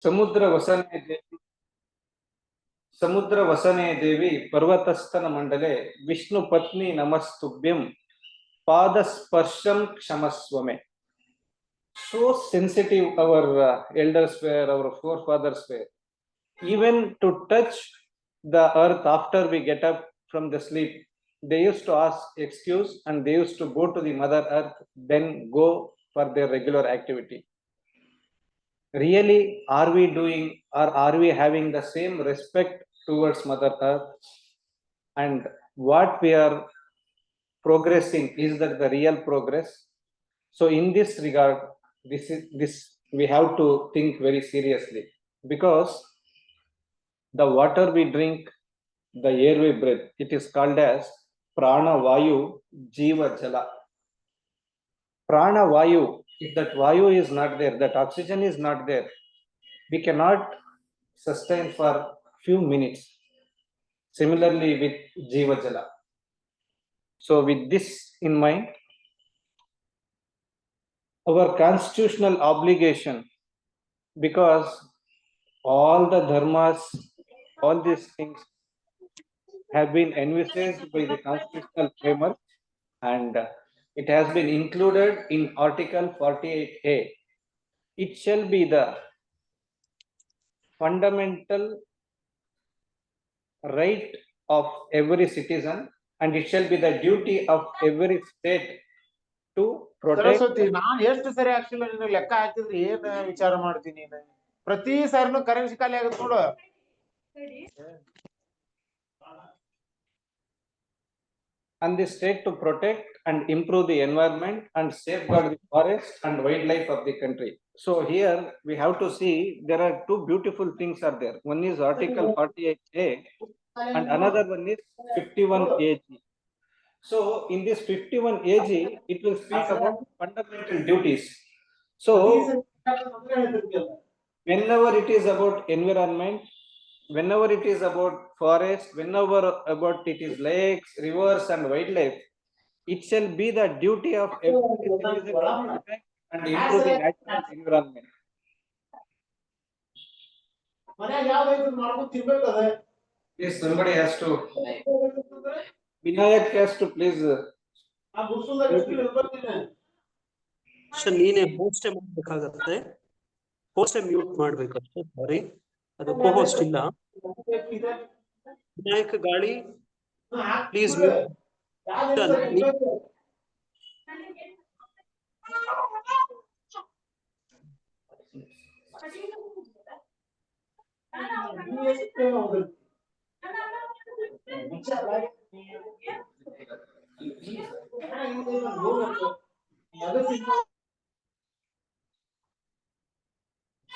ಸಮುದ್ರ ವಸನೆ ದೇವಿ ಪರ್ವತಸ್ಥನ ಮಂಡಲೆ ವಿಷ್ಣು ಪತ್ನಿ ನಮಸ್ತುಭ್ಯಂ ಪಾದಸ್ಪರ್ಶಂ ಕ್ಷಮಸ್ವಮೆ. So sensitive our elders were, our forefathers were. Even to touch the earth after we get up from the sleep, they used to ask excuse and they used to go to the mother earth, then go for their regular activity. Really, are we doing, or are we having the same respect towards mother earth? And what we are progressing, is that the real progress? So in this regard, this we have to think very seriously, because the water we drink, the air we breathe, it is called as prana vayu jiva jala. Prana vayu, if that vayu is not there, that oxygen is not there, we cannot sustain for few minutes. Similarly with jiva jala. So with this in mind, our constitutional obligation, because all the dharmas, all these things have been envisaged by the constitutional framework, and it has been included in Article 48A. It shall be the fundamental right of every citizen, and it shall be the duty of every state to protect. Saraswati, ನಾನು ಎಷ್ಟು ಸರಿ actually ನೀನು ಲೆಕ್ಕ ಹಾಕಿದ್ರೆ ಏನ್ ವಿಚಾರ ಮಾಡ್ತೀನಿ ನೀನು? ಪ್ರತಿ ಸಾರಿನೂ ಕರೆನ್ಸಿ ಖಾಲಿ ಆಗುತ್ತೆ ನೋಡು. And the state to protect and improve the environment and safeguard the forest and wildlife of the country. So here we have to see there are two beautiful things are there. One is Article 48A and another one is 51AG. So in this 51AG, it will speak about fundamental duties. So whenever it is about environment, whenever it is about forest, whenever about it is lakes, rivers and wildlife, it shall be the duty of every citizen to protect and improve the natural environment. Yes, somebody has to. Vinayak has to please. ನೀನೆ host ಮಾಡಬೇಕಾಗತ್ತೆ. Host mute ಮಾಡ್ಬೇಕಷ್ಟೇ. Sorry, ಅದು cohost ಇಲ್ಲ. Vinayaka Gali please mute.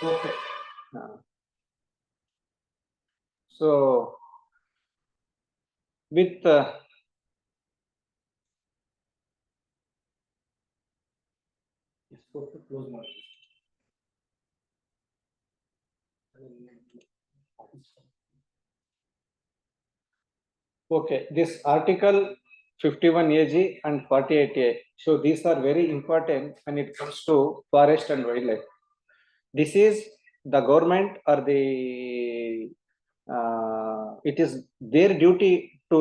Okay. So with okay, this Article 51AG and 48A. So these are very important when it comes to forest and wildlife. This is the government or the it is their duty to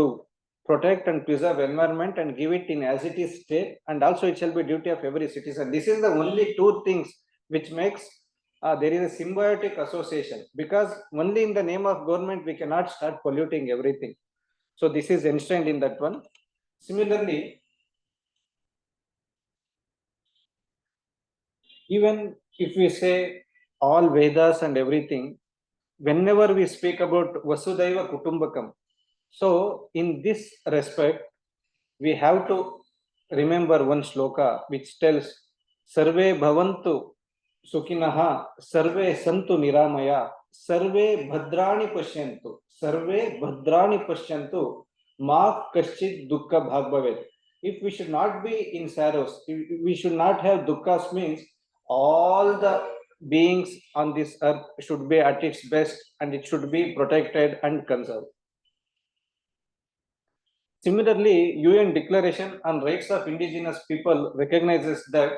protect and preserve environment and give it in as it is state, and also it shall be duty of every citizen. This is the only two things which makes there is a symbiotic association, because only in the name of government we cannot start polluting everything. So this is enshrined in that one. Similarly, even if we say all Vedas and everything, whenever we speak about Vasudhaiva Kutumbakam, so in this respect, we have to remember one shloka which tells Sarve Bhavantu Sukhinaha, Sarve Santu Niramaya, Sarve Bhadrani Pashyantu, Sarve Bhadrani Pashyantu, Ma Kaschit Dukkha Bhag Bhavet. If we should not be in sorrows, we should not have dukkhas, means all the beings on this earth should be at its best and it should be protected and conserved. Similarly, UN Declaration on Rights of Indigenous People recognizes that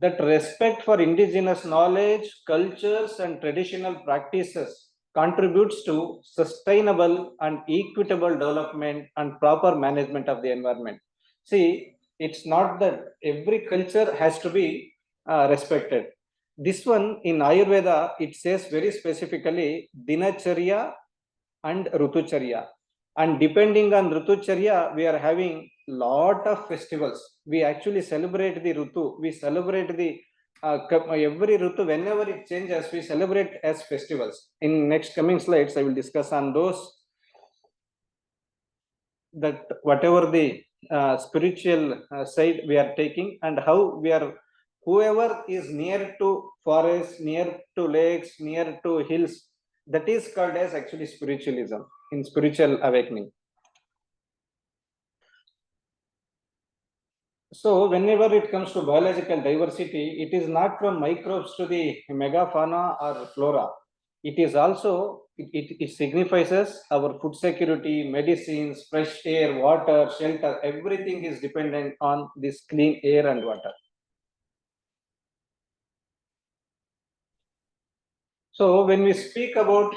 that respect for indigenous knowledge, cultures, and traditional practices contributes to sustainable and equitable development and proper management of the environment. See, it's not that every culture has to be respected. This one in Ayurveda, it says very specifically Dinacharya and Rutucharya. And depending on Rutucharya, we are having lot of festivals. We actually celebrate the Rutu. We celebrate the every Rutu, whenever it changes, we celebrate as festivals. In next coming slides, I will discuss on those, that whatever the spiritual side we are taking, and how we are, whoever is near to forests, near to lakes, near to hills, that is called as actually spiritualism, in spiritual awakening. So whenever it comes to biological diversity, it is not from microbes to the megafauna or flora. It is also, it signifies us our food security, medicines, fresh air, water, shelter, everything is dependent on this clean air and water. So when we speak about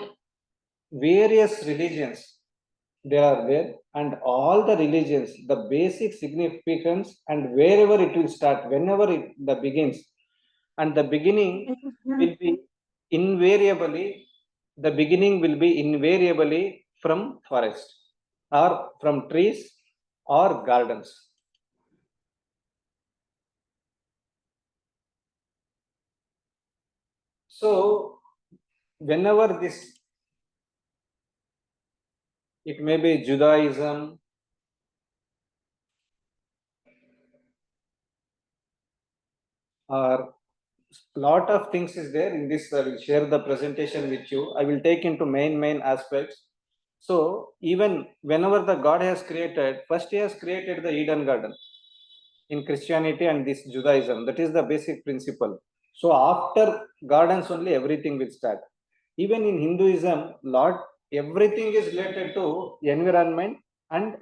various religions, they are there, and all the religions, the basic significance and wherever it will start, whenever it the begins, and the beginning will be invariably, the beginning will be invariably from forest or from trees or gardens. So whenever this, it may be Judaism, or lot of things is there in this. I will share the presentation with you. I will take into main aspects. So even whenever the God has created, first he has created the Eden garden in Christianity and this Judaism. That is the basic principle. So after gardens only everything will start. Even in Hinduism, everything is related to environment and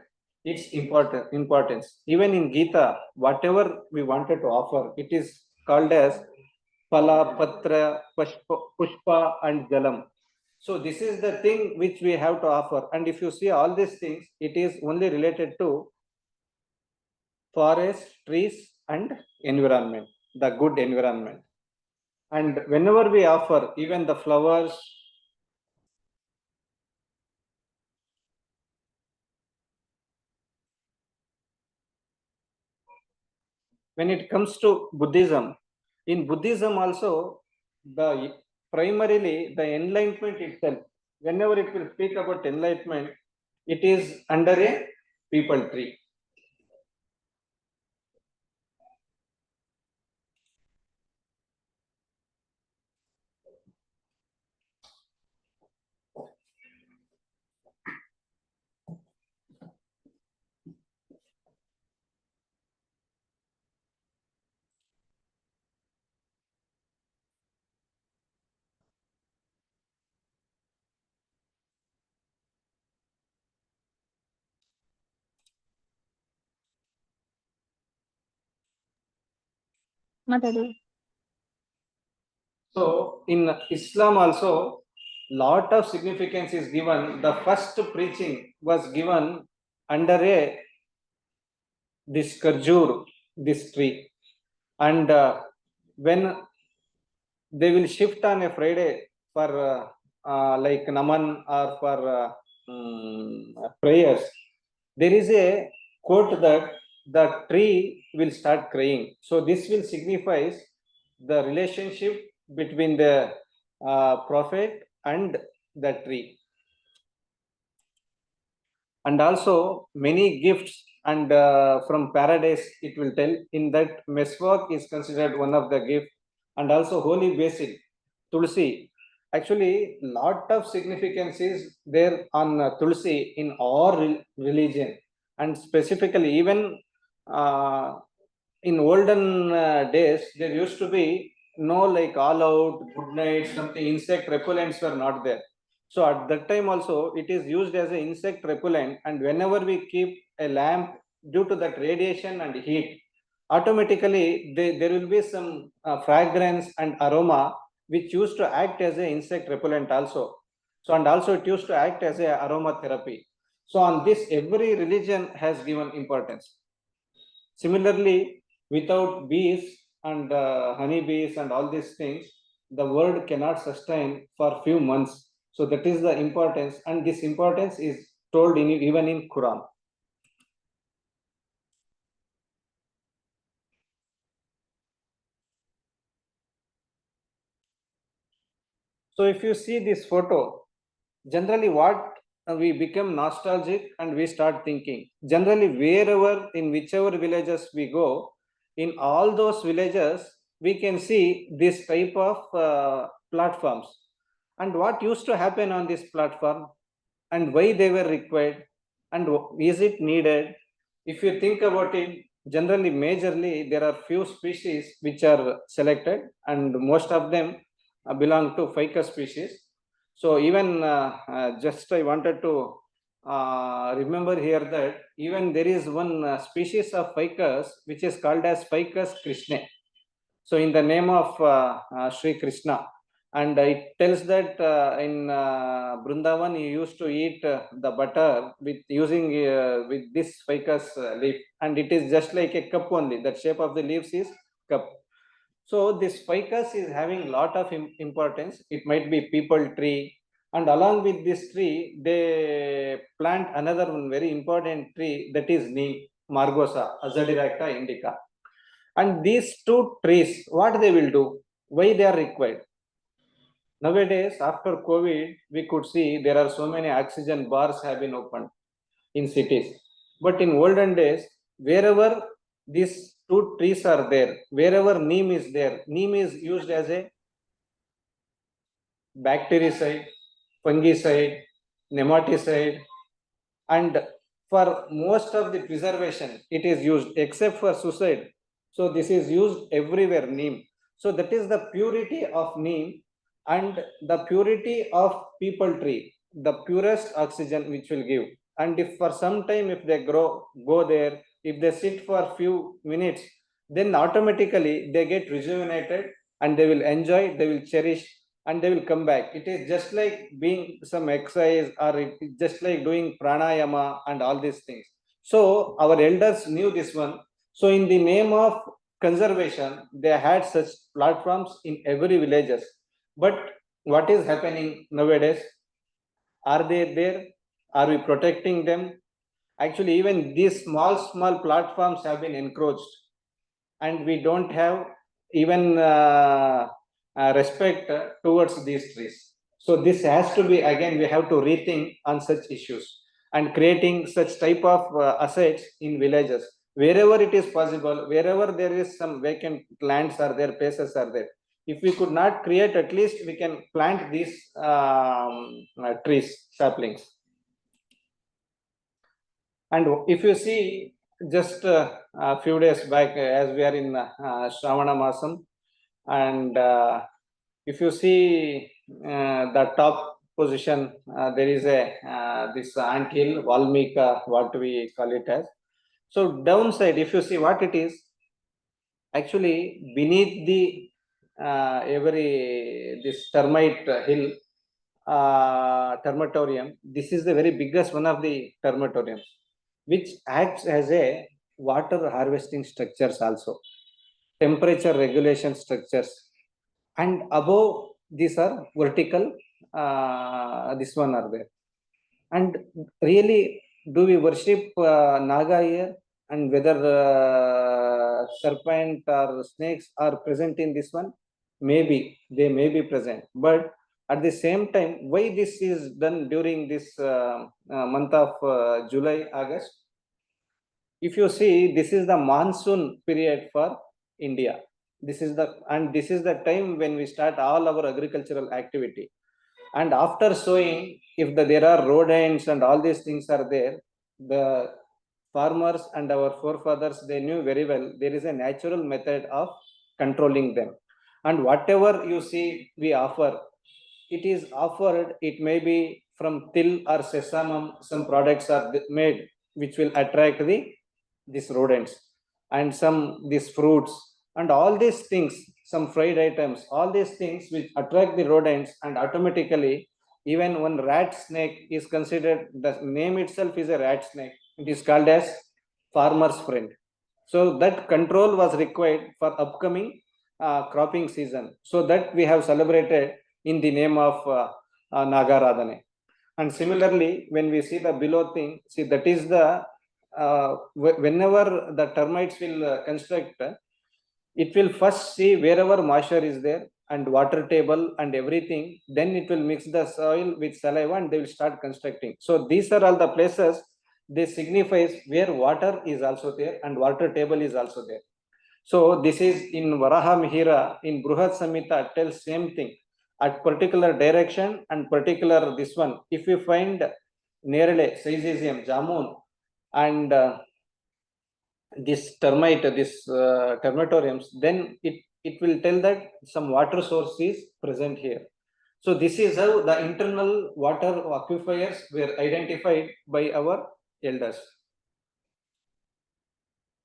its importance. Even in Gita, whatever we wanted to offer, it is called as Phala, Patra, Pushpa and Jalam. So this is the thing which we have to offer. And if you see all these things, it is only related to forest, trees and environment, the good environment. And whenever we offer even the flowers, when it comes to Buddhism, in Buddhism also, the primarily the enlightenment itself, whenever it will speak about enlightenment, it is under a people tree. So in Islam also, lot of significance is given. The first preaching was given under this Kharjur, this tree, and when they will shift on a Friday for like Naman or for prayers, there is a quote that the tree will start crying. So this will signify the relationship between the prophet and the tree. And also many gifts and from paradise, it will tell in that meswak is considered one of the gift, and also holy basil, tulsi. Actually, lot of significance is there on tulsi in all religion, and specifically even in olden days there used to be no like all out, good night, something insect repellents were not there. So at that time also it is used as an insect repellent, and whenever we keep a lamp, due to that radiation and heat, automatically there will be some fragrance and aroma which used to act as an insect repellent also. So, and also it used to act as a aromatherapy. So on this, every religion has given importance. Similarly, without bees and honey bees and all these things, the world cannot sustain for few months. So that is the importance, and this importance is told in even in Quran. So if you see this photo, generally what we become nostalgic and we start thinking. Generally, wherever, in whichever villages we go, in all those villages, we can see this type of platforms. And what used to happen on this platform, and why they were required, and is it needed? If you think about it, generally, majorly, there are few species which are selected, and most of them belong to ficus species. So even just I wanted to remember here that even there is one species of ficus which is called as Ficus krishna. So in the name of Sri Krishna, and it tells that in Brindavan he used to eat the butter with using with this ficus leaf, and it is just like a cup only. That shape of the leaves is cup. So this ficus is having lot of importance. It might be people tree, and along with this tree, they plant another one very important tree, that is neem, margosa, Azadiracta indica. And these two trees, what they will do, why they are required? Nowadays, after COVID, we could see there are so many oxygen bars have been opened in cities. But in olden days, wherever these two trees are there, wherever neem is there, neem is used as a bactericide, fungicide, nematicide, and for most of the preservation, it is used except for suicide. So this is used everywhere, neem. So that is the purity of neem and the purity of people tree, the purest oxygen which will give. And if for some time, if they go there, if they sit for few minutes, then automatically they get rejuvenated and they will enjoy, they will cherish, and they will come back. It is just like being some exercise, or it is just like doing pranayama and all these things. So our elders knew this one. So in the name of conservation, they had such platforms in every villages. But what is happening nowadays? Are they there? Are we protecting them? Actually, even these small platforms have been encroached, and we don't have even respect towards these trees. So this has to be, again, we have to rethink on such issues and creating such type of assets in villages. Wherever it is possible, wherever there is some vacant lands are there, places are there. If we could not create, at least we can plant these trees, saplings. And if you see, just a few days back, as we are in Shravana Masam, and if you see the top position, there is a this anthill, Valmika, what we call it as. So downside, if you see what it is, actually beneath the this termite hill, termitorium, this is the very biggest one of the termitoriums, which acts as a water harvesting structures also, temperature regulation structures, and above these are vertical, this one are there. And really, do we worship Naga here? And whether serpent or snakes are present in this one? Maybe, they may be present. But at the same time, why this is done during this month of July, August? If you see, this is the monsoon period for India. This is the time when we start all our agricultural activity. And after sowing, if there are rodents and all these things are there, the farmers and our forefathers, they knew very well there is a natural method of controlling them. And whatever you see we offer, it is offered, it may be from till or sesamum, some products are made which will attract these rodents. and some these fruits and all these things, some fried items, all these things which attract the rodents, and automatically even one rat snake is considered, the name itself is a rat snake. It is called as farmer's friend. So that control was required for upcoming cropping season. So that we have celebrated in the name of Nagaradhane. And similarly, when we see the below thing, see that is the whenever the termites will construct, it will first see wherever moisture is there and water table and everything, then it will mix the soil with saliva and they will start constructing. So these are all the places they signifies where water is also there and water table is also there. So this is in Varaha Mihira, in Bruhat Samhita tells same thing at particular direction and particular this one. If you find Nerale, Syzygium, Jamun and this termite, this termitoriums, then it will tell that some water source is present here. So this is how the internal water aquifers were identified by our elders.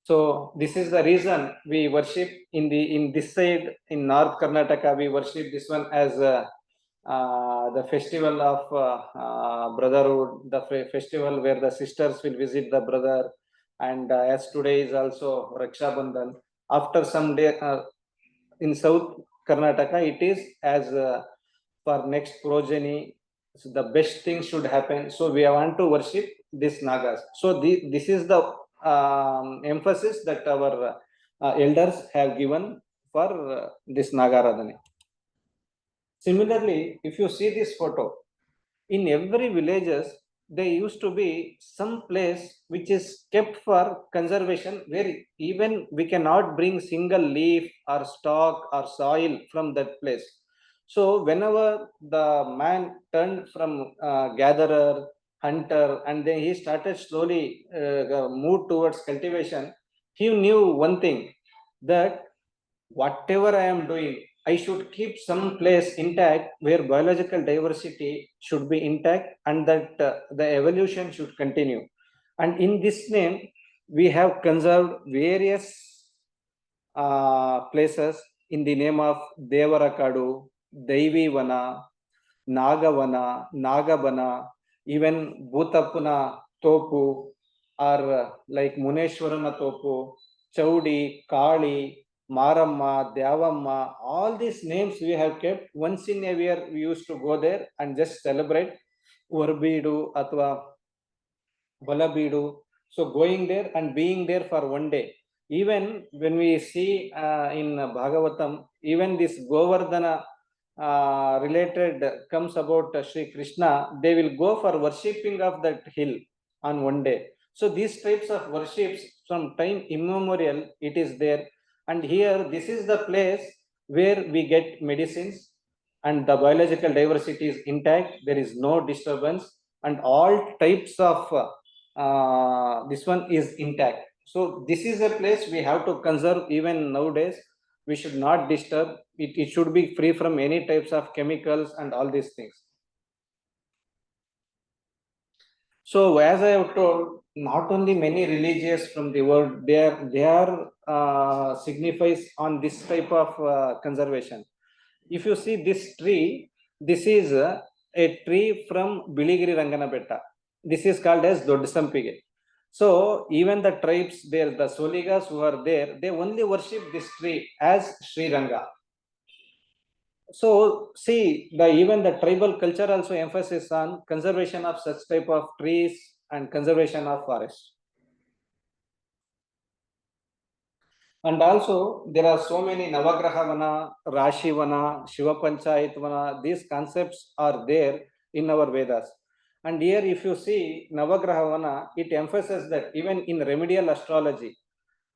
So this is the reason we worship in this side in North Karnataka, we worship this one as the festival of brotherhood, the festival where the sisters will visit the brother, and as today is also Raksha Bandhan. After some day in South Karnataka, it is as for next progeny, so the best thing should happen. So we want to worship this Nagas. So this is the emphasis that our elders have given for this Nagaradhane. Similarly, if you see this photo, in every villages, there used to be some place which is kept for conservation where even we cannot bring single leaf or stalk or soil from that place. So whenever the man turned from gatherer, hunter, and then he started slowly move towards cultivation, he knew one thing, that whatever I am doing, I should keep some place intact where biological diversity should be intact and that the evolution should continue. And in this name, we have conserved various places in the name of Devarakadu, Daivi Vana, Nagavana, Nagabana, even Bhutapuna Topu, or like Muneshwarana Topu, Chaudi, Kali, Maramma, Dyavamma, all these names we have kept. Once in a year, we used to go there and just celebrate Varbidu Atwa Balabidu. So going there and being there for one day. Even when we see in Bhagavatam, even this Govardhana related comes about Sri Krishna, they will go for worshipping of that hill on one day. So these types of worships from time immemorial, it is there. And here, this is the place where we get medicines and the biological diversity is intact. There is no disturbance and all types of this one is intact. So this is a place we have to conserve even nowadays. We should not disturb it. It should be free from any types of chemicals and all these things. So as I have told, not only many religious from the world, they are signifies on this type of conservation. If you see this tree, this is a tree from Biligiri Rangana Betta. This is called as Doddasampige. So even the tribes there, the Soligas who are there, they only worship this tree as Sri Ranga. So see, even the tribal culture also emphasis on conservation of such type of trees and conservation of forests. And also there are so many Navagraha Vana, Rashi Vana, Shiva Panchayat Vana. These concepts are there in our Vedas. And here if you see Navagraha Vana, it emphasizes that even in remedial astrology,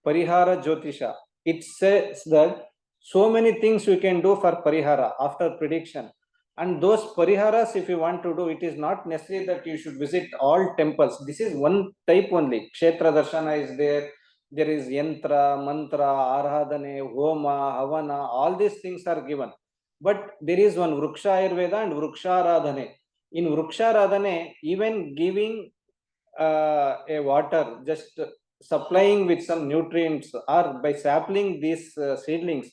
Parihara Jyotisha, it says that so many things we can do for Parihara after prediction. And those Pariharas, if you want to do, it is not necessary that you should visit all temples. This is one type only. Kshetra Darshana is there. There is Yantra, Mantra, Arhadane, Homa, Havana, all these things are given. But there is one Vruksha Ayurveda and Vruksha Radhane. In Vruksha Radhane, even giving a water, just supplying with some nutrients or by sapling these seedlings,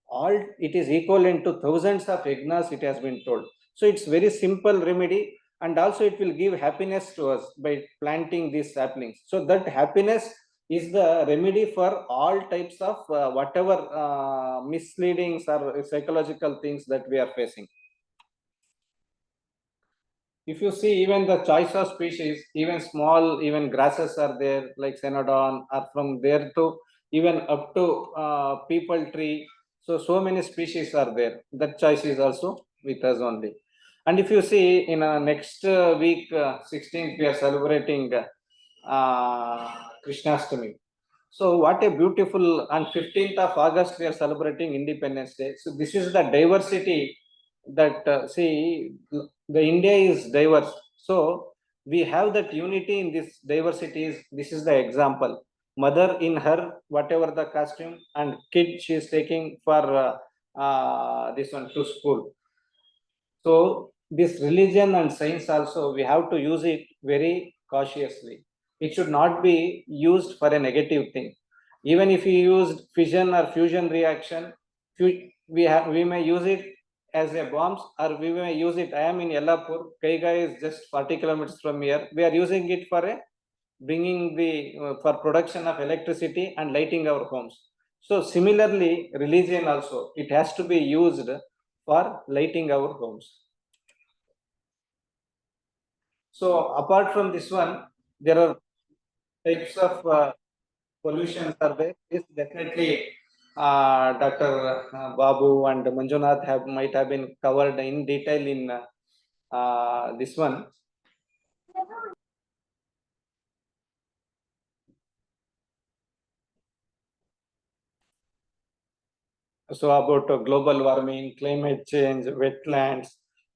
all it is equivalent to thousands of yagnas, it has been told. So it's very simple remedy, and also it will give happiness to us by planting these saplings. So that happiness is the remedy for all types of whatever misleadings or psychological things that we are facing. If you see, even the choice of species, even small, even grasses are there, like Cenodon, or from there to even up to people tree. So many species are there. That choice is also with us only. And if you see, in next week, 16th, we are celebrating Krishnastami. So what a beautiful, on 15th of August, we are celebrating Independence Day. So this is the diversity that, see, the India is diverse. So we have that unity in this diversity. This is the example. Mother in her, whatever the costume, and kid she is taking for this one to school. So this religion and science also, we have to use it very cautiously. It should not be used for a negative thing. Even if we use fission or fusion reaction, we may use it as a bombs, or we may use it. I am in Yellapur. Kaiga is just 40 kilometers from here. We are using it for a bringing the for production of electricity and lighting our homes. So similarly, religion also, it has to be used for lighting our homes. So apart from this one, there are types of pollutions are there. This definitely Dr. Babu and Manjunath might have been covered in detail in this one. So about global warming, climate change, wetlands,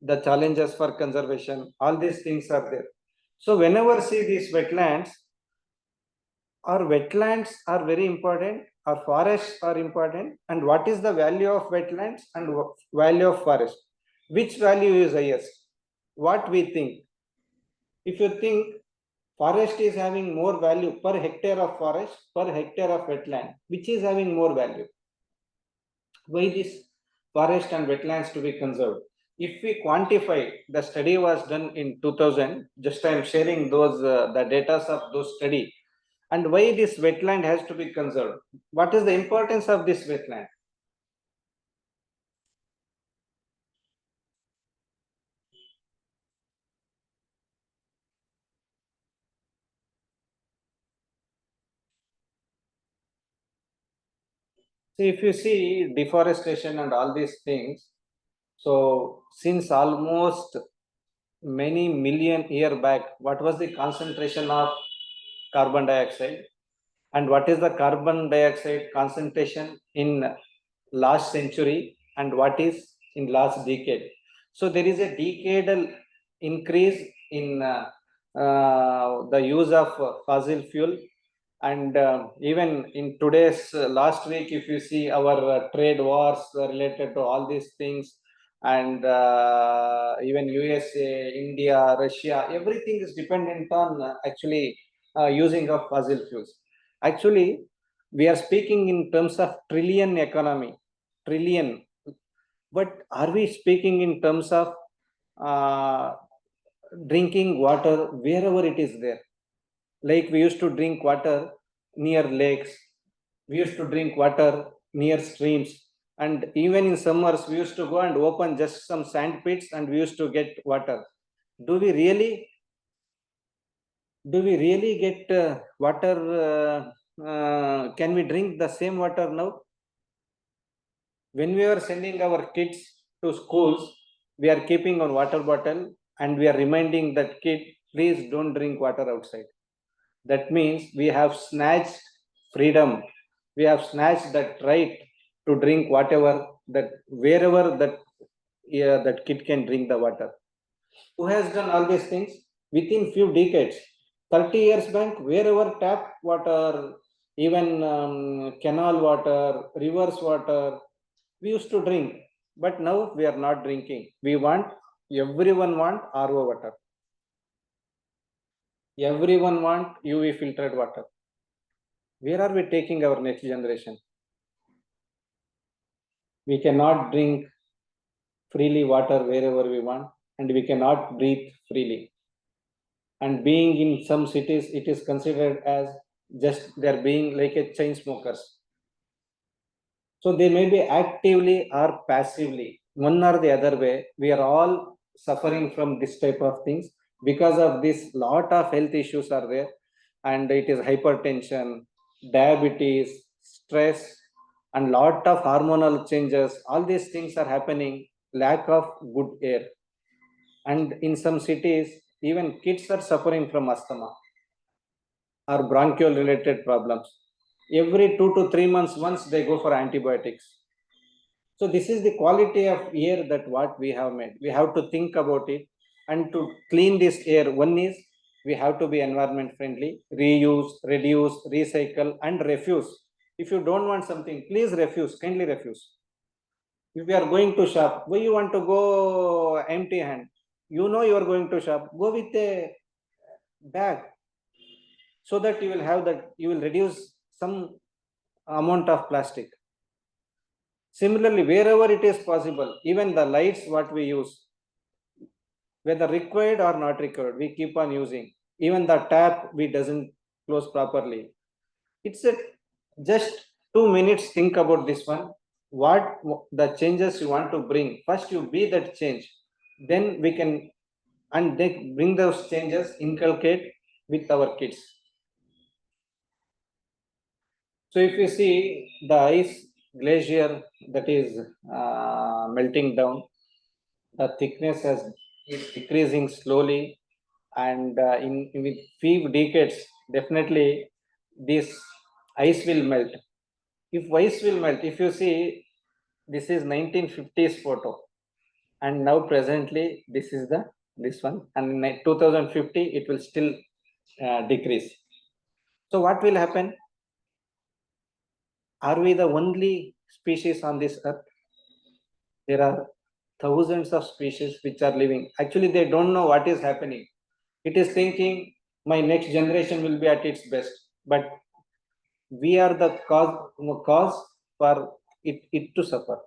the challenges for conservation, all these things are there. So whenever see these wetlands are very important, or forests are important, and what is the value of wetlands and value of forest? Which value is highest? What we think? If you think forest is having more value per hectare of forest, per hectare of wetland, which is having more value? Why this forest and wetlands to be conserved? If we quantify, the study was done in 2000, just I am sharing those the data of those study, and why this wetland has to be conserved. What is the importance of this wetland? See, if you see deforestation and all these things, so since almost many million year back, what was the concentration of carbon dioxide, and what is the carbon dioxide concentration in last century, and what is in last decade? So there is a decadal increase in the use of fossil fuel. And even in today's last week, if you see our trade wars related to all these things, and even USA, India, Russia, everything is dependent on actually using of fossil fuels. Actually, we are speaking in terms of trillion economy, trillion, but are we speaking in terms of uh, drinking water wherever it is there? Like we used to drink water near lakes, we used to drink water near streams, and even in summers we used to go and open just some sand pits and we used to get water. Do we really get water? Can we drink the same water now? When we are sending our kids to schools, we are keeping on water bottle and we are reminding that kid, please don't drink water outside. That means we have snatched freedom. We have snatched that right to drink whatever, that wherever that kid can drink the water. Who has done all these things? Within few decades, 30 years back, wherever tap water, even canal water, rivers water, we used to drink. But now we are not drinking. Everyone want RO water. Everyone want UV filtered water. where are we taking our next generation? We cannot drink freely water wherever we want, and we cannot breathe freely. And being in some cities, it is considered as just they're being like a chain smokers. So they may be actively or passively, one or the other way. We are all suffering from this type of things. Because of this, lot of health issues are there, and it is hypertension, diabetes, stress, and lot of hormonal changes. All these things are happening, lack of good air. And in some cities, even kids are suffering from asthma or bronchial related problems. Every 2 to 3 months, once they go for antibiotics. So this is the quality of air that what we have made. We have to think about it, and to clean this air, one is we have to be environment friendly, reuse, reduce, recycle, and refuse. If you don't want something, please refuse, kindly refuse. If you are going to shop, why you want to go empty hand? You know you are going to shop, go with a bag, so that you will have that, you will reduce some amount of plastic. Similarly, wherever it is possible, even the lights what we use, whether required or not required, we keep on using. Even the tap we doesn't close properly. It's a just 2 minutes. Think about this one. What the changes you want to bring? First, you be that change. Then we can, and they bring those changes, inculcate with our kids. So if you see the ice glacier that is melting down, the thickness is decreasing slowly, and in with few decades, definitely this ice will melt. If ice will melt, if you see, this is 1950s photo, and now presently this is this one, and in 2050 it will still decrease. So what will happen? Are we the only species on this earth? There are thousands of species which are living. Actually, they don't know what is happening. It is thinking my next generation will be at its best, but we are the cause for it to suffer.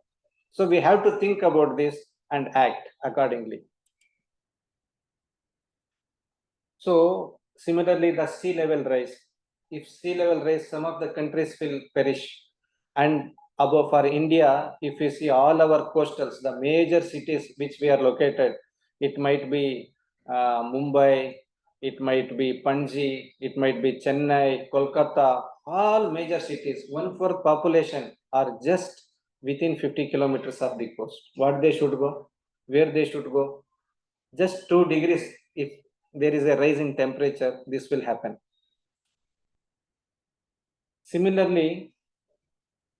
So we have to think about this and act accordingly. So similarly, the sea level rise. If sea level rise, some of the countries will perish. And above for India, if you see all our coastals, the major cities which we are located, it might be Mumbai, it might be Panji, it might be Chennai, Kolkata, all major cities, 1/4 population are just within 50 kilometers of the coast. What they should go? Where they should go? Just 2 degrees. If there is a rise in temperature, this will happen. Similarly,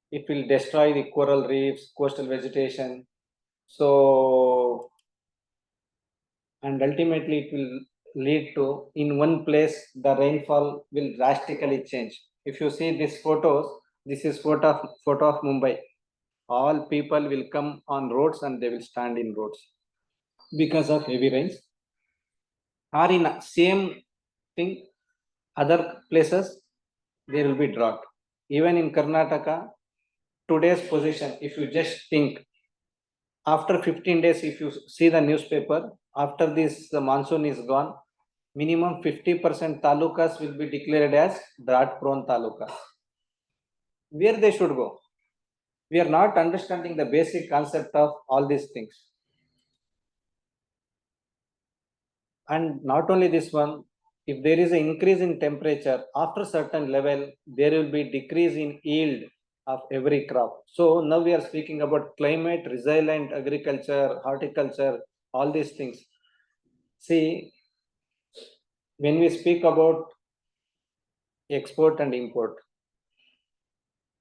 it will destroy the coral reefs, coastal vegetation. So, and ultimately it will lead to, in one place, the rainfall will drastically change. If you see these photos, this is photo of Mumbai. All people will come on roads and they will stand in roads because of heavy rains. Or in same thing, other places, there will be drought. Even in Karnataka, today's position, if you just think, after 15 days, if you see the newspaper, after this the monsoon is gone, minimum 50% talukas will be declared as drought prone talukas. Where they should go? We are not understanding the basic concept of all these things. And not only this one, if there is an increase in temperature, after certain level, there will be decrease in yield of every crop. So now we are speaking about climate, resilient agriculture, horticulture, all these things. See, when we speak about export and import,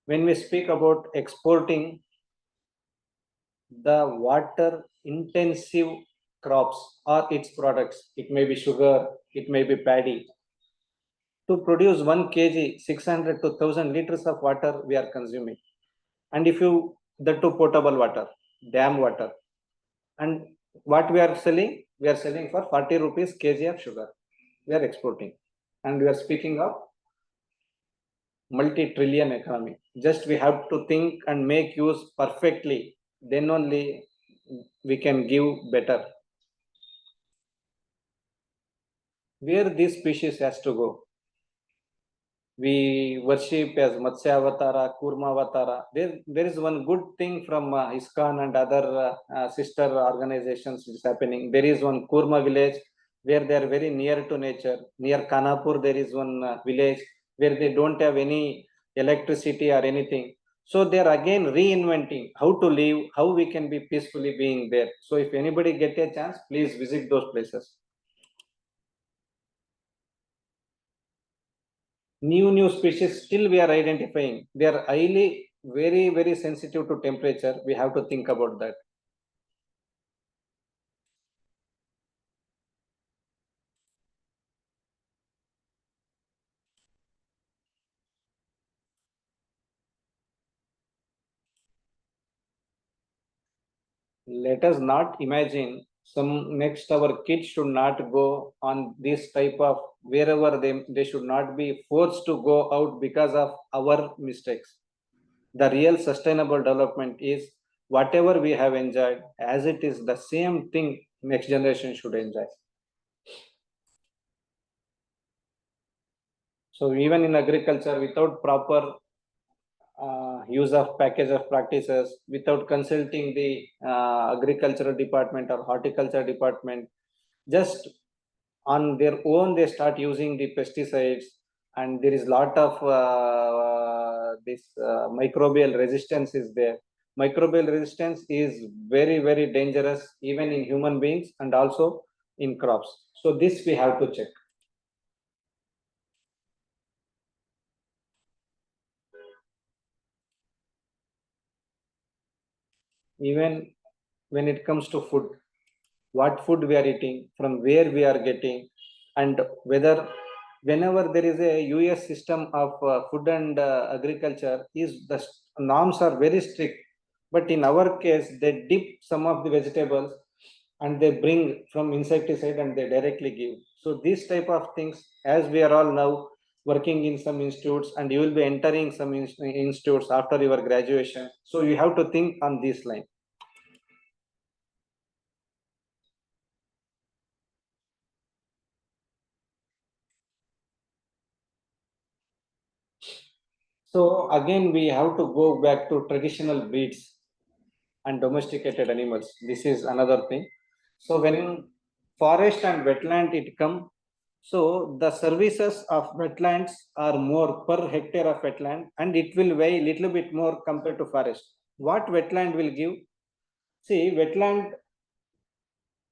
when we speak about exporting the water intensive crops or its products, it may be sugar, it may be paddy. To produce 1 kg, 600 to 1000 liters of water we are consuming. And if you, the to potable water, dam water. And what we are selling for 40 rupees kg of sugar. We are exporting. And we are speaking of multi-trillion economy. Just we have to think and make use perfectly. Then only we can give better. Where this species has to go? We worship as Matsya Avatara, Kurma Avatara. There is one good thing from ISKCON and other sister organizations which is happening. There is one Kurma village where they are very near to nature. Near Kanapur, there is one village where they don't have any electricity or anything. So they are again reinventing how to live, how we can be peacefully being there. So if anybody get a chance, please visit those places. New species still we are identifying. They are highly, very sensitive to temperature. We have to think about that. Let us not imagine some next our kids should not go on this type of wherever they should not be forced to go out because of our mistakes. The real sustainable development is whatever we have enjoyed, as it is the same thing next generation should enjoy. So even in agriculture, without proper use of package of practices, without consulting the agricultural department or horticulture department, just on their own they start using the pesticides, and there is lot of this microbial resistance is there. Microbial resistance is very dangerous even in human beings and also in crops. So this we have to check. Even when it comes to food, what food we are eating, from where we are getting, and whether whenever there is a US system of food and agriculture, is the norms are very strict. But in our case, they dip some of the vegetables and they bring from insecticide and they directly give. So these type of things, as we are all now working in some institutes, and you will be entering some institutes after your graduation. So you have to think on this line. So again, we have to go back to traditional breeds and domesticated animals. This is another thing. So when forest and wetland it come, so the services of wetlands are more per hectare of wetland, and it will weigh little bit more compared to forest. What wetland will give? See, wetland,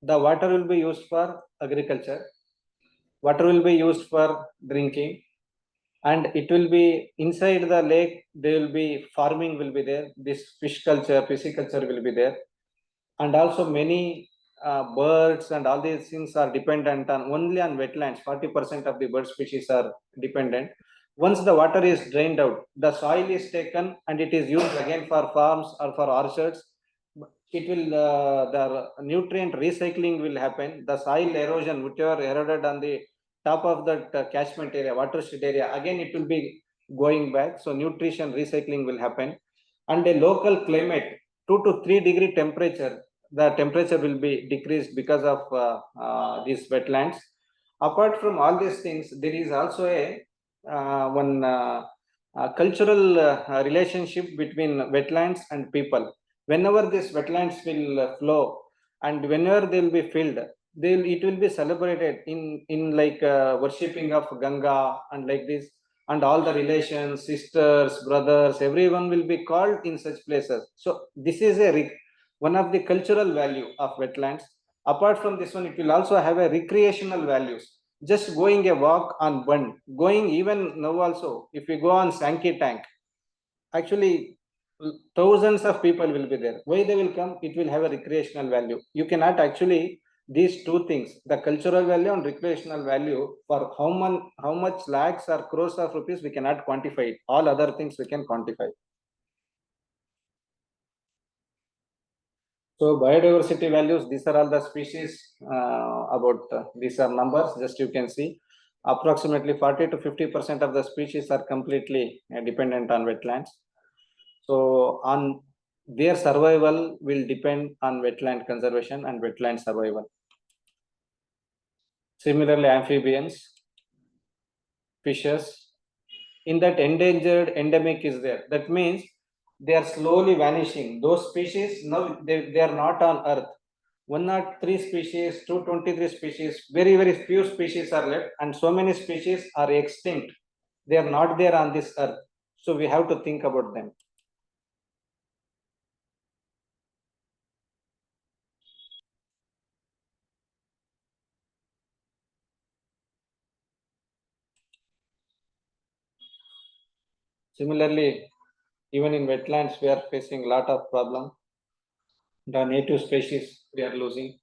the water will be used for agriculture, water will be used for drinking, and it will be inside the lake. There will be farming will be there. This fish culture, pisciculture will be there, and also many birds and all these things are dependent on only on wetlands. 40% of the bird species are dependent. Once the water is drained out, the soil is taken and it is used again for farms or for orchards. It will the nutrient recycling will happen. The soil erosion whichever eroded on the top of that catchment area, watershed area, again it will be going back. So nutrition recycling will happen. And a local climate, 2 to 3 degree temperature, the temperature will be decreased because of these wetlands. Apart from all these things, there is also a one cultural relationship between wetlands and people. Whenever these wetlands will flow and whenever they will be filled, it will be celebrated in like worshipping of Ganga and like this, and all the relations, sisters, brothers, everyone will be called in such places. So this is one of the cultural value of wetlands. Apart from this one, it will also have a recreational values. Just going a walk on Bund, going even now also, if we go on Sankey Tank, actually thousands of people will be there. Why they will come? It will have a recreational value. You cannot actually these two things, the cultural value and recreational value, for how much lakhs or crores of rupees we cannot quantify it. All other things we can quantify. So biodiversity values, these are all the species about these are numbers, just you can see. Approximately 40 to 50% of the species are completely dependent on wetlands. So on their survival will depend on wetland conservation and wetland survival. Similarly, amphibians, fishes, in that endangered endemic is there. That means they are slowly vanishing. Those species now they are not on earth. 103 species, 223 species, very few species are left, and so many species are extinct. They are not there on this earth. So we have to think about them. Similarly, even in wetlands, we are facing a lot of problem. The native species we are losing.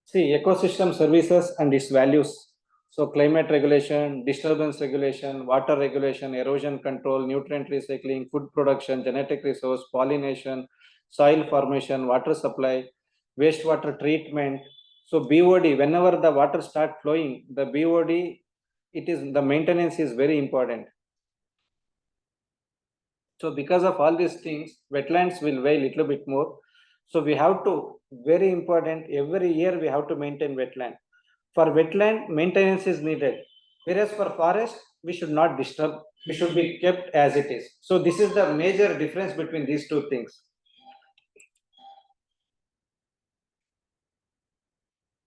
See, ecosystem services and its values. So climate regulation, disturbance regulation, water regulation, erosion control, nutrient recycling, food production, genetic resource, pollination, soil formation, water supply, wastewater treatment. So BOD, whenever the water start flowing, the BOD, the maintenance is very important. So because of all these things, wetlands will weigh a little bit more. So we have to, very important, every year we have to maintain wetland. For wetland, maintenance is needed. Whereas for forest, we should not disturb, we should be kept as it is. So this is the major difference between these two things.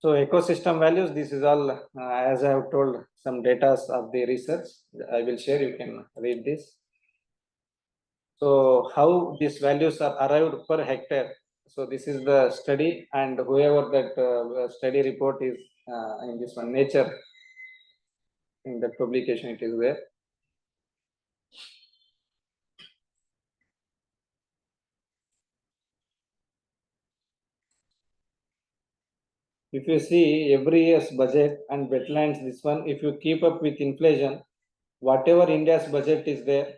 So ecosystem values, this is all, as I have told, some data of the research, I will share, you can read this. So how these values are arrived per hectare. So this is the study, and whoever that study report is in this one, Nature, in that publication it is there. If you see every year's budget and wetlands, this one, if you keep up with inflation, whatever India's budget is there,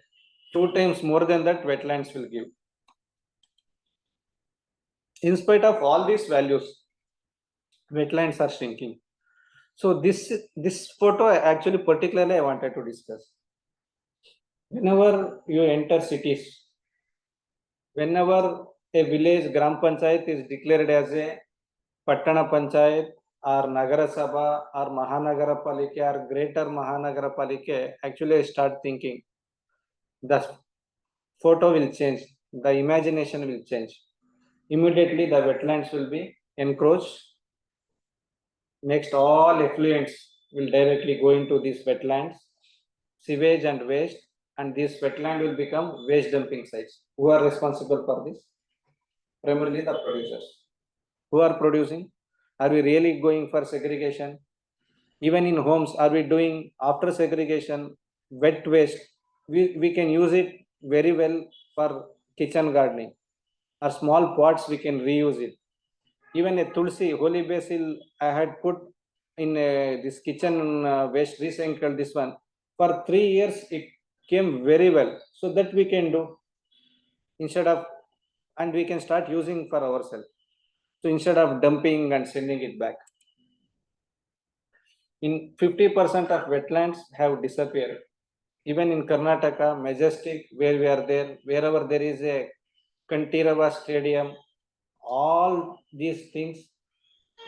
2 times more than that wetlands will give. In spite of all these values, wetlands are shrinking. So this photo actually particularly I wanted to discuss. Whenever you enter cities, whenever a village Gram Panchayat is declared as a Pattana Panchayat or Nagara Sabha or Mahanagara Palike or Greater Mahanagara Palike, actually I start thinking the photo will change, the imagination will change. Immediately the wetlands will be encroached. Next, all effluents will directly go into these wetlands, sewage and waste, and this wetland will become waste dumping sites. Who are responsible for this? Primarily the producers. Who are producing? Are we really going for segregation? Even in homes, are we doing after segregation wet waste? We can use it very well for kitchen gardening, or small pots we can reuse it. Even a tulsi, holy basil, I had put in this kitchen waste recycle, this one. For 3 years, it came very well. So that we can do instead of, and we can start using for ourselves. So instead of dumping and sending it back. In 50% of wetlands have disappeared. Even in Karnataka, Majestic, where we are there, wherever there is a Kantirava Stadium, all these things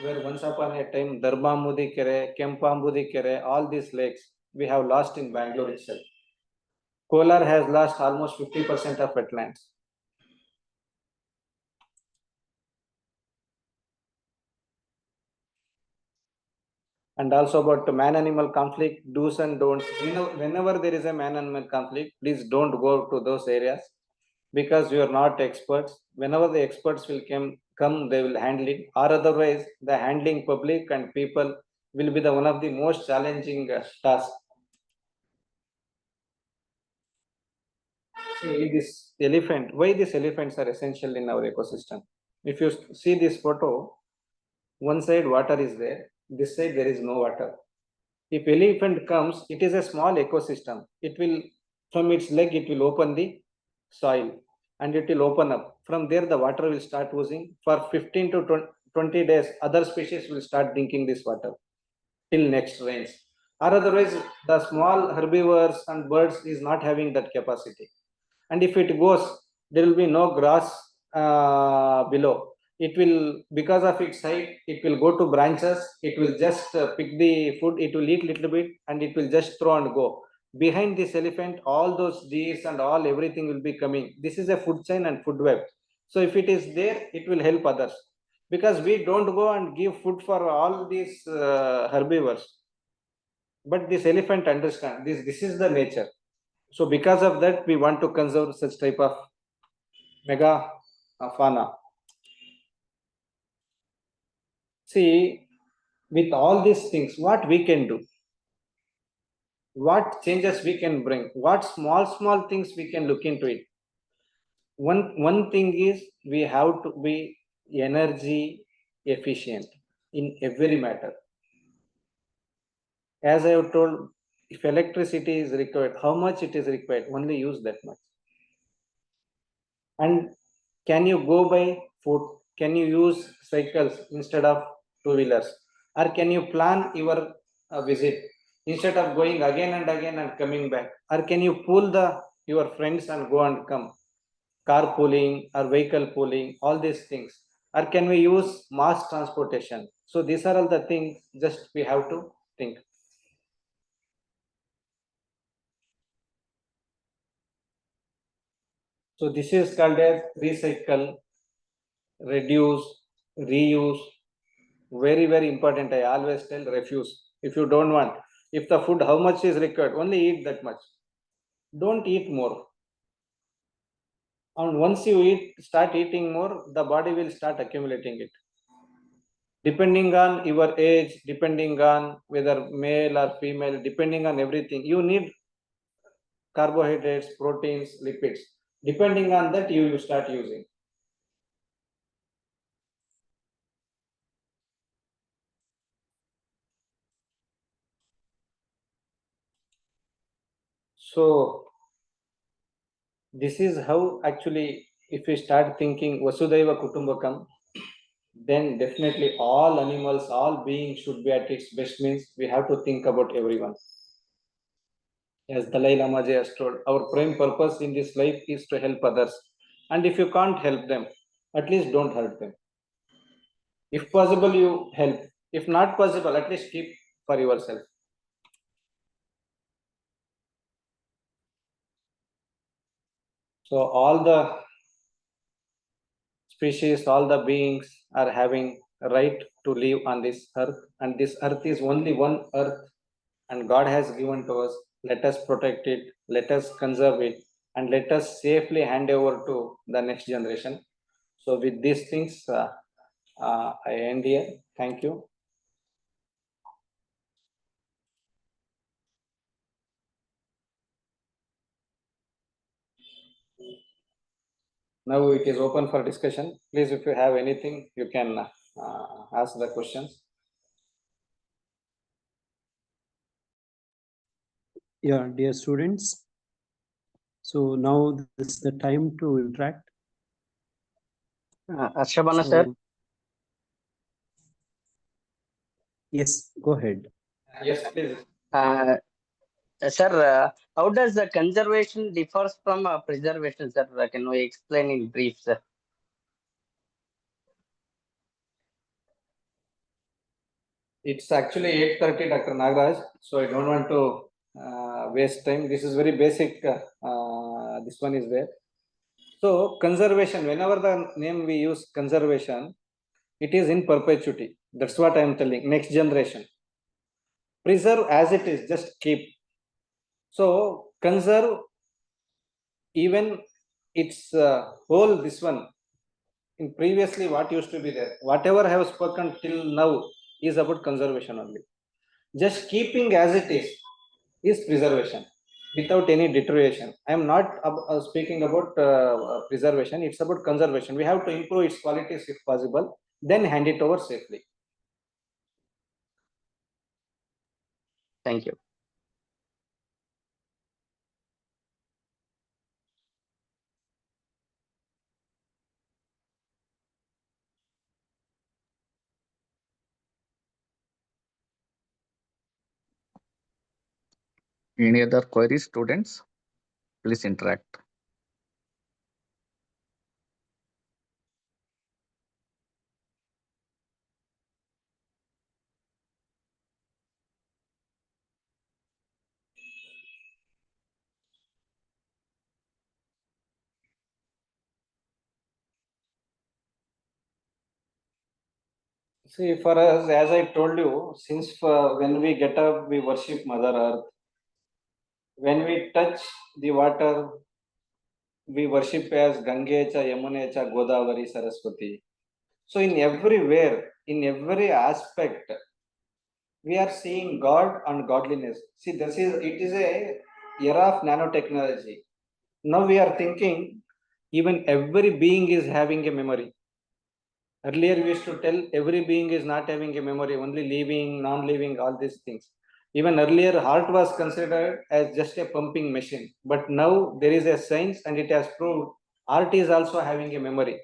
where once upon a time Darbamudi Kere, Kempambudi Kere, all these lakes we have lost in Bangalore itself. Kolar has lost almost 50% of wetlands. And also about man-animal conflict, do's and don'ts. Whenever there is a man-animal conflict, please don't go to those areas because you are not experts. Whenever the experts will come, they will handle it. Or otherwise, the handling public and people will be one of the most challenging tasks. See this elephant. Why these elephants are essential in our ecosystem? If you see this photo, one side water is there, this side there is no water. If elephant comes, it is a small ecosystem. It will, from its leg, it will open the soil and it will open up. from there the water will start oozing. For 15 to 20 days, other species will start drinking this water till next rains. Or otherwise, the small herbivores and birds is not having that capacity. And if it goes, there will be no grass below. It will, because of its height, it will go to branches. It will just pick the food. It will eat little bit and it will just throw and go. Behind this elephant, all those deers and all everything will be coming. This is a food chain and food web. So if it is there, it will help others. Because we don't go and give food for all these herbivores. But this elephant understands this is the nature. So because of that, we want to conserve such type of mega fauna. See, with all these things, what we can do, what changes we can bring, what small things we can look into it. One thing is we have to be energy efficient in every matter. As I have told, if electricity is required, how much it is required, only use that much. And can you go by foot? Can you use cycles instead of two-wheelers? Or can you plan your visit instead of going again and again and coming back? Or can you pull your friends and go and come? Car pooling or vehicle pooling, all these things. Or can we use mass transportation? So these are all the things just we have to think. So this is called as recycle, reduce, reuse. Very, very important. I always tell refuse. If you don't want, if the food, how much is required, only eat that much. Don't eat more. And once you start eating more, the body will start accumulating it. Depending on your age, depending on whether male or female, depending on everything, you need carbohydrates, proteins, lipids. Depending on that, you start using. So this is how actually, if we start thinking Vasudhaiva Kutumbakam, then definitely all animals, all beings should be at its best. Means we have to think about everyone. As Dalai Lama ji has told, our prime purpose in this life is to help others. And if you can't help them, at least don't hurt them. If possible, you help. If not possible, at least keep for yourself. So all the species, all the beings are having a right to live on this earth. And this earth is only one earth. And God has given to us. Let us protect it. Let us conserve it. And let us safely hand over to the next generation. So with these things, I end here. Thank you. Now it is open for discussion. Please, if you have anything, you can ask the questions. Yeah, dear students. So now this is the time to interact. Harshabhanu sir. Yes, go ahead. Yes, please. Sir, how does the conservation differs from preservation, sir? Can you explain in brief, sir? It's actually 8:30, Dr. Nagaraj. So I don't want to waste time. This is very basic. This one is there. So conservation, whenever the name we use conservation, it is in perpetuity. That's what I am telling. Next generation. Preserve as it is, just keep. So conserve even its whole this one. In previously what used to be there. Whatever I have spoken till now is about conservation only. Just keeping as it is preservation without any deterioration. I am not speaking about preservation. It's about conservation. We have to improve its qualities if possible, then hand it over safely. Thank you. Any other queries, students? Please interact. See, for us, as I told you, since when we get up, we worship Mother Earth. When we touch the water, we worship as Gangecha, Yamunecha, Godavari, Saraswati. So in everywhere, in every aspect, we are seeing God and godliness. See, it is a era of nanotechnology. Now we are thinking even every being is having a memory. Earlier we used to tell every being is not having a memory, only living, non-living, all these things. Even earlier, heart was considered as just a pumping machine. But now there is a science and it has proved art is also having a memory.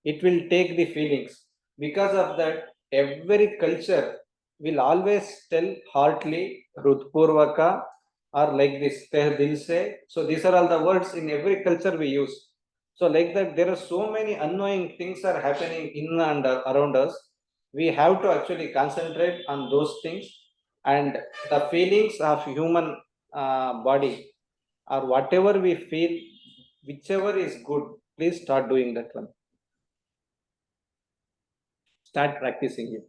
It will take the feelings. Because of that, every culture will always tell heartily, Rutpurvaka, or like this, Teh Dil Se. So these are all the words in every culture we use. So like that, there are so many unknowing things are happening in and around us. We have to actually concentrate on those things, and the feelings of human body or whatever we feel, whichever is good, please start doing that one. Start practicing it.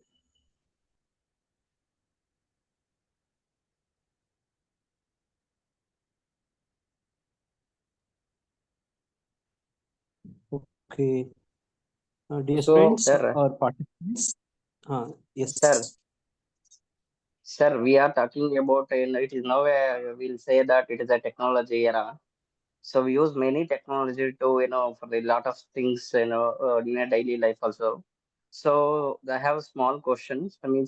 Okay. Dear So, friends Sir. or participants. Yes. Sir, we are talking about, it is now, we'll say that it is a technology era. So we use many technology to, for a lot of things, in our daily life also. So I have a small question. I mean,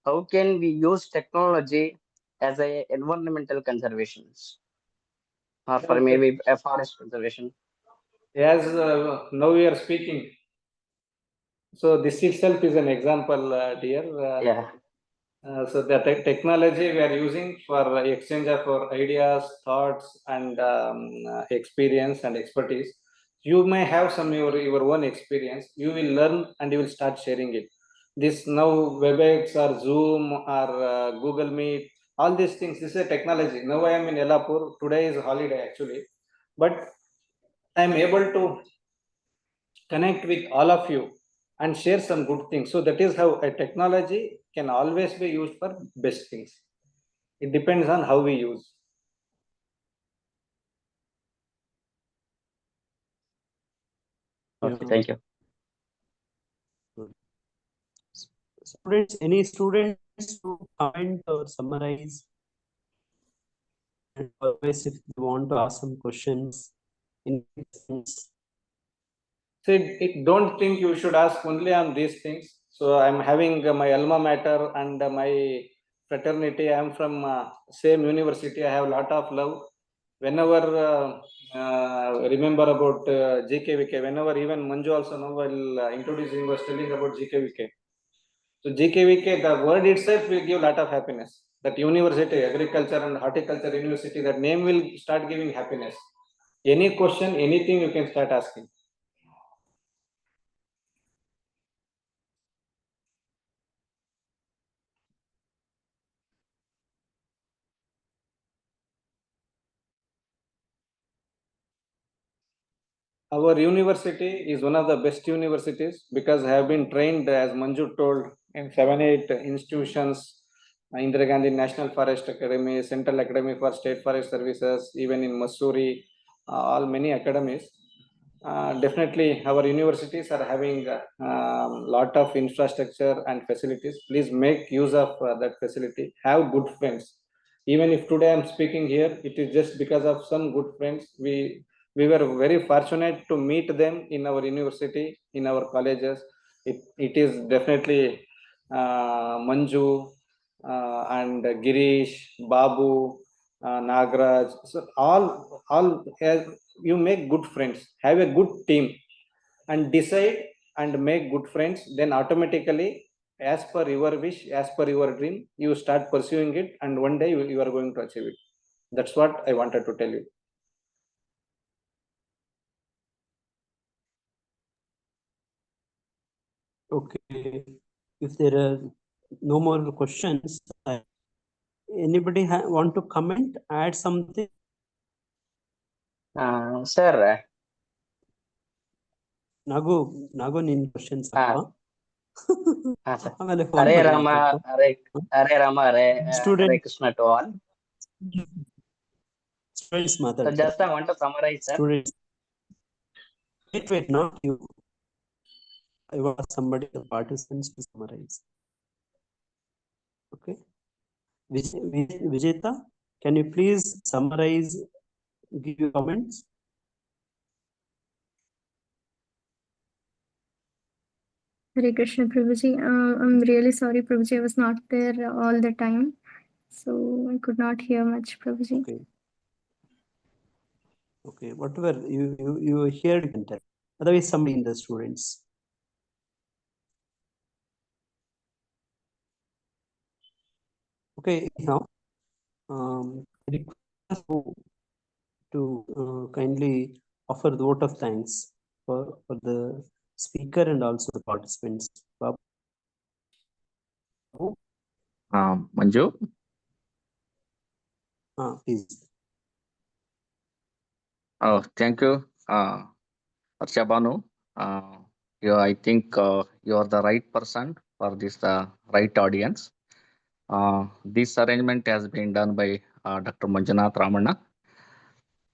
how can we use technology as a environmental conservation or for maybe a forest conservation? as now we are speaking, so this itself is an example, dear. Yeah. So the technology we are using for exchange of our ideas, thoughts, and experience and expertise. You may have some your own experience. You will learn and you will start sharing it. This now WebEx or Zoom or Google Meet, all these things. This is a technology. Now I am in Yellapur. Today is holiday actually, but I am able to connect with all of you and share some good things. So that is how a technology can always be used for best things. It depends on how we use. Okay, Yeah. thank you. Students, any students to comment or summarize? And always, if you want to ask some questions in sense. So don't think you should ask only on these things. So I'm having my alma mater and my fraternity. I'm from same university. I have a lot of love. Whenever remember about GKVK, whenever even Manju also now will introducing was telling about GKVK. So GKVK, the word itself will give a lot of happiness. That university, agriculture and horticulture university, that name will start giving happiness. Any question, anything you can start asking. Our university is one of the best universities because I have been trained, as Manju told, in 7-8 institutions, Indira Gandhi National Forest Academy, Central Academy for State Forest Services, even in Missouri, all many academies. Definitely, our universities are having a lot of infrastructure and facilities. Please make use of that facility. Have good friends. Even if today I'm speaking here, it is just because of some good friends. We were very fortunate to meet them in our university, in our colleges. It is definitely Manju and Girish, Babu, Nagraj. So all you make good friends, have a good team, and decide and make good friends. Then automatically, as per your wish, as per your dream, you start pursuing it, and one day you are going to achieve it. That's what I wanted to tell you. Okay. If there are no more questions, anybody want to comment, add something? Sir, Nago, ನಿನ್ questions ಅಪ್ಪ. sir. ಆಮೇಲೆ phone Hare ಮಾಡಿ Rama, ಮಾತಾಡ್ಕೊ. Hare Rama, Hare Student Krishna to all. students So ಮಾತಾಡ್ತಾರೆ. just I want to summarize, sir. Students. Wait, not you. I want somebody, the participants, to summarize. Okay. Vijeta, can you please summarize, give your comments? Hare Krishna, Prabhuji. I'm really sorry, Prabhuji. I was not there all the time, so I could not hear much, Prabhuji. Okay. Okay. Whatever you heard, you can tell. Otherwise, somebody in the students. Okay. Now, I request you to kindly offer the vote of thanks for the speaker and also the participants. Babu? Manju, Please. thank you, Harshabhanu. I think you are the right person for this right audience. This arrangement has been done by Dr. Manjunath Ramana.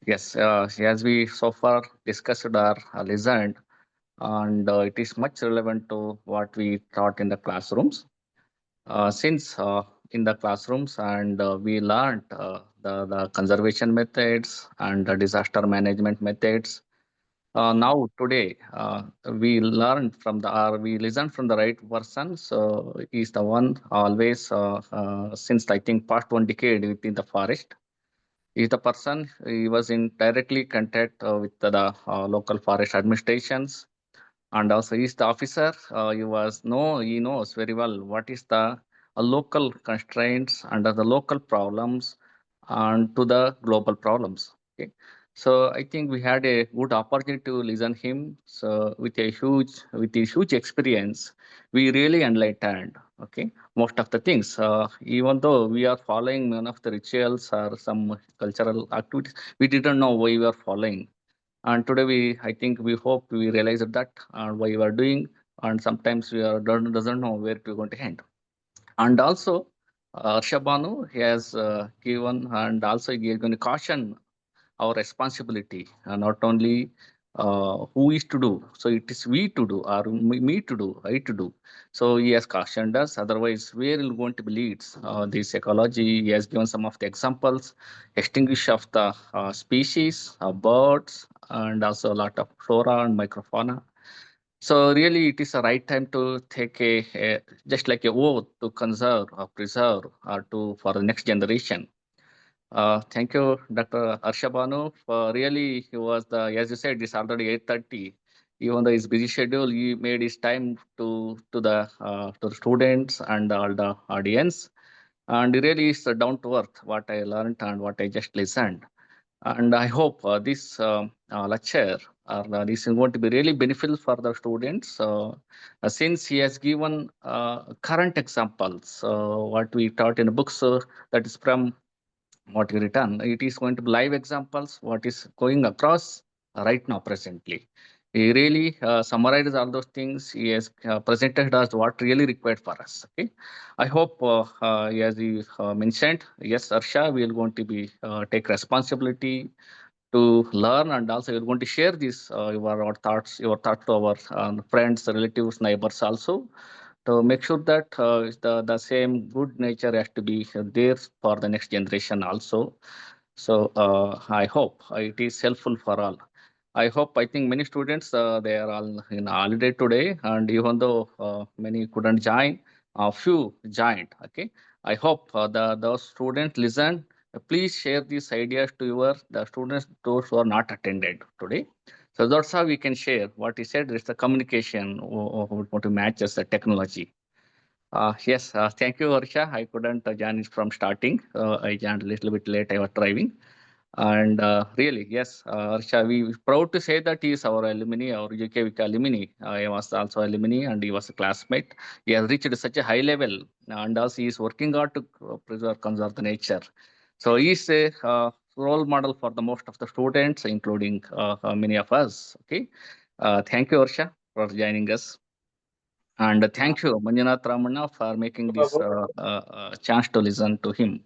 Yes, as we so far discussed or listened, and it is much relevant to what we taught in the classrooms. Since in the classrooms and we learned the conservation methods and the disaster management methods. Now today we learned from we listened from the right person. So he's the one always since I think past 1 decade within the forest. He's the person. He was in directly contact with the local forest administrations, and also he's the officer. He knows very well what is the local constraints and the local problems and to the global problems. Okay. So I think we had a good opportunity to listen him. So with a huge experience, we really enlightened. Okay, most of the things. Even though we are following one of the rituals or some cultural activities, we didn't know why we are following. And today I think we hope we realize that why we are doing, and sometimes we are doesn't know where we're going to end. And also, Shabanu has given, and also he is going to caution our responsibility, not only who is to do. So it is we to do, or me to do, I to do. So he has cautioned us. Otherwise, where will going to be leads? This ecology, he has given some of the examples, extinguish of the species, birds, and also a lot of flora and microfauna. So really, it is a right time to take just like a oath to conserve or preserve or to for the next generation. Thank you, Dr. Harshabhanu. For really, he was as you said, it's already 8:30. Even though his busy schedule, he made his time to the students and all the audience. And really, it's down to earth what I learned and what I just listened. And I hope this lecture this is going to be really beneficial for the students since he has given current examples. What we taught in the books that is from what you written, it is going to be live examples, what is going across right now presently. He really summarized all those things. He has presented us what really required for us. Okay, I hope as you mentioned, yes, Arsha, we are going to be take responsibility to learn, and also you're going to share this your thoughts to our friends, relatives, neighbors also, to make sure that the same good nature has to be there for the next generation also. So I hope it is helpful for all. I think many students they are all in holiday today, and even though many couldn't join, a few joined. Okay, I hope those students listen. Please share these ideas to the students those who are not attended today. So that's how we can share what he said. It's the communication what to matches the technology. Yes, thank you, Harsha. I couldn't join it from starting. I joined a little bit late. I was driving. And really, yes, Harsha, we proud to say that he is our alumni, our GKVK alumni. I was also alumni and he was a classmate. He has reached such a high level and also he is working hard to preserve, conserve the nature. So he is a role model for the most of the students, including many of us. Okay. Thank you, Harsha, for joining us. And thank you, Manjunath Ramana, for making this chance to listen to him.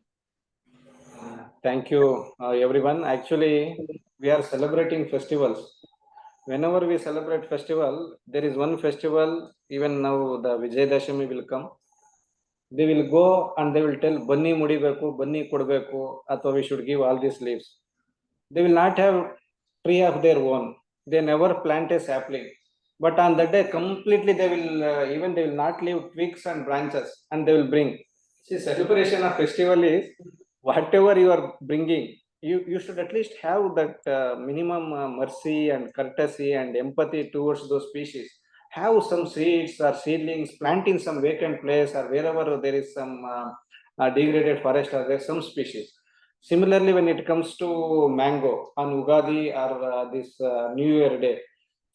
Thank you, everyone. Actually, we are celebrating festivals. Whenever we celebrate festival, there is one festival, even now the Vijayadashami will come. They will go and they will tell, Banni mudibeku, Banni kodbeku, ಅಥವಾ we should give all these leaves. They will not have tree of their own. They never plant a sapling. But on that day, completely they will, even they will not leave twigs and branches and they will bring. See, celebration of festival is whatever you are bringing, you should at least have that minimum mercy and courtesy and empathy towards those species. Have some seeds or seedlings, plant in some vacant place or wherever there is some degraded forest or there some species. Similarly, when it comes to mango on Ugadi or this New Year day,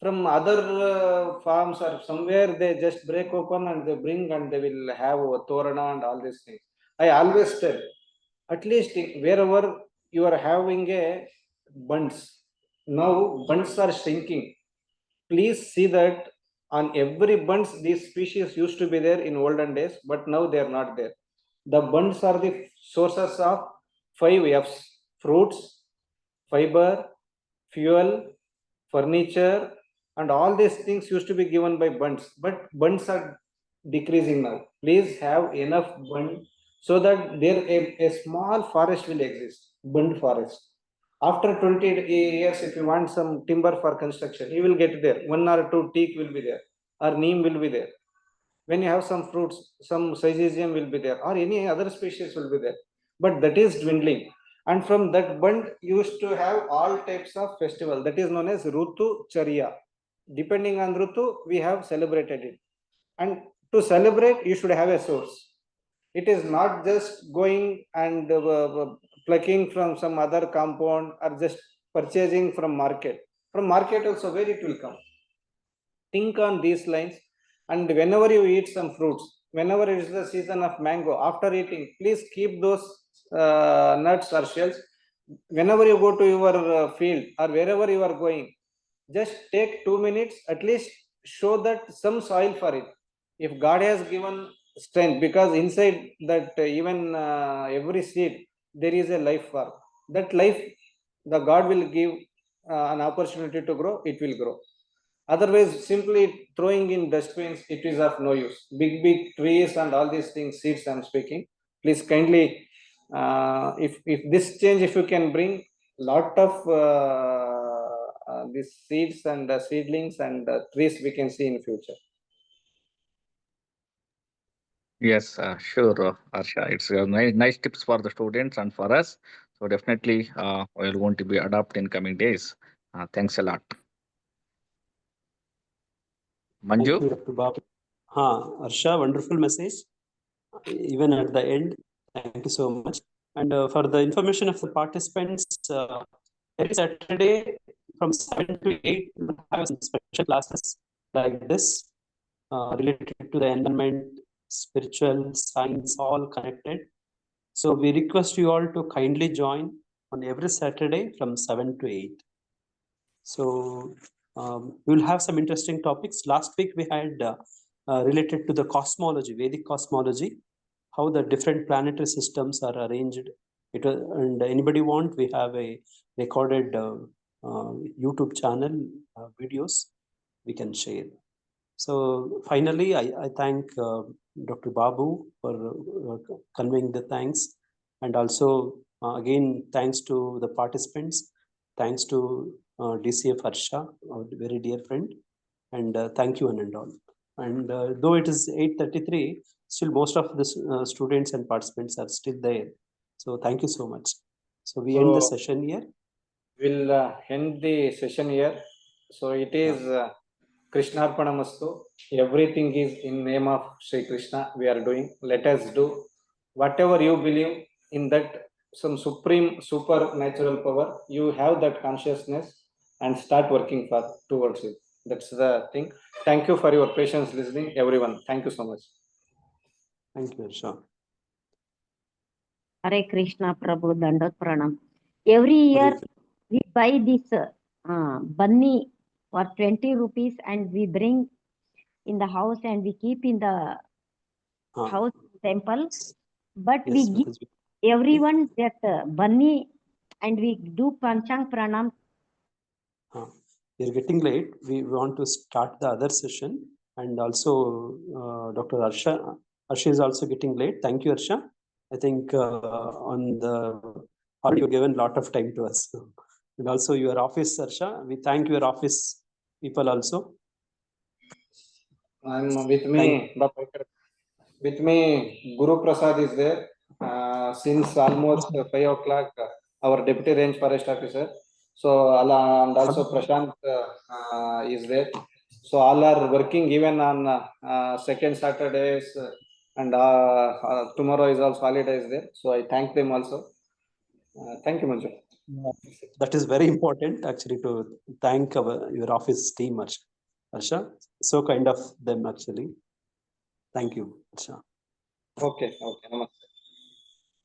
from other farms or somewhere they just break open and they bring and they will have a torana and all these things. I always tell, at least wherever you are having a bunds, now bunds are shrinking. Please see that on every bunds these species used to be there in olden days, but now they are not there. The bunds are the sources of 5 F's: fruits, fiber, fuel, furniture, and all these things used to be given by bunds, but bunds are decreasing now. Please have enough bund so that there a small forest will exist, bund forest. After 20 years, if you want some timber for construction, you will get there. 1 or 2 teak will be there, or neem will be there. When you have some fruits, some syzygium will be there, or any other species will be there. But that is dwindling. And from that bund, used to have all types of festival. That is known as Rutu Charya. Depending on Rutu, we have celebrated it. And to celebrate, you should have a source. It is not just going and plucking from some other compound or just purchasing from market. From market also, where it will come. Think on these lines, and whenever you eat some fruits, whenever it is the season of mango, after eating, please keep those nuts or shells. Whenever you go to your field or wherever you are going, just take 2 minutes, at least show that some soil for it. If God has given strength, because inside that even every seed there is a life form. That life, the God will give an opportunity to grow, it will grow. Otherwise, simply throwing in dustbins, it is of no use. Big trees and all these things, seeds I'm speaking. Please kindly, if this change, if you can bring lot of these seeds and seedlings and trees, we can see in future. Yes, sure, Harsha. It's nice tips for the students and for us. So definitely, we're going to be adopted in coming days. Thanks a lot. Thank Manju? you, Dr. Babu. Harsha, wonderful message. Even at the end, thank you so much. And for the information of the participants, every Saturday from 7 to 8, we have some special classes like this related to the environment, spiritual, science, all connected. So we request you all to kindly join on every Saturday from 7 to 8. So we'll have some interesting topics. Last week we had related to the cosmology, Vedic cosmology, how the different planetary systems are arranged. And anybody want, we have a recorded YouTube channel videos we can share. So finally, I thank Dr. Babu for conveying the thanks, and also again thanks to the participants, thanks to DCF Harsha, our very dear friend, and thank you one and all. And though it is 8:33, still most of the students and participants are still there. So thank you so much. So we end the session here. We'll end the session here. So it is Krishnarpanamastu. Everything is in name of Sri Krishna. We are doing. Let us do whatever you believe in that some supreme supernatural power. You have that consciousness and start working towards it. That's the thing. Thank you for your patience listening, everyone. Thank you so much. Thank you, Harsha. Hare Krishna Prabhu Dandot Pranam. Every year we buy this bunny for 20 rupees and we bring in the house and we keep in the house temple. But Yes, we give Mataji. everyone that bunny and we do Panchang Pranam. We are getting late. We want to start the other session, and also Dr. Harsha is also getting late. Thank you, Harsha. I think on the already you've given a lot of time to us, and also your office, Harsha. We thank your office people also. I'm with me, Guru Prasad is there since almost 5 o'clock. Our deputy range forest officer. So and also Prashant is there. So all are working even on second Saturdays and tomorrow is also holidays there. So I thank them also. Thank you, Manju. That is very important actually to thank your office team, Harsha. So kind of them actually. Thank you, Harsha. Okay. Namaste.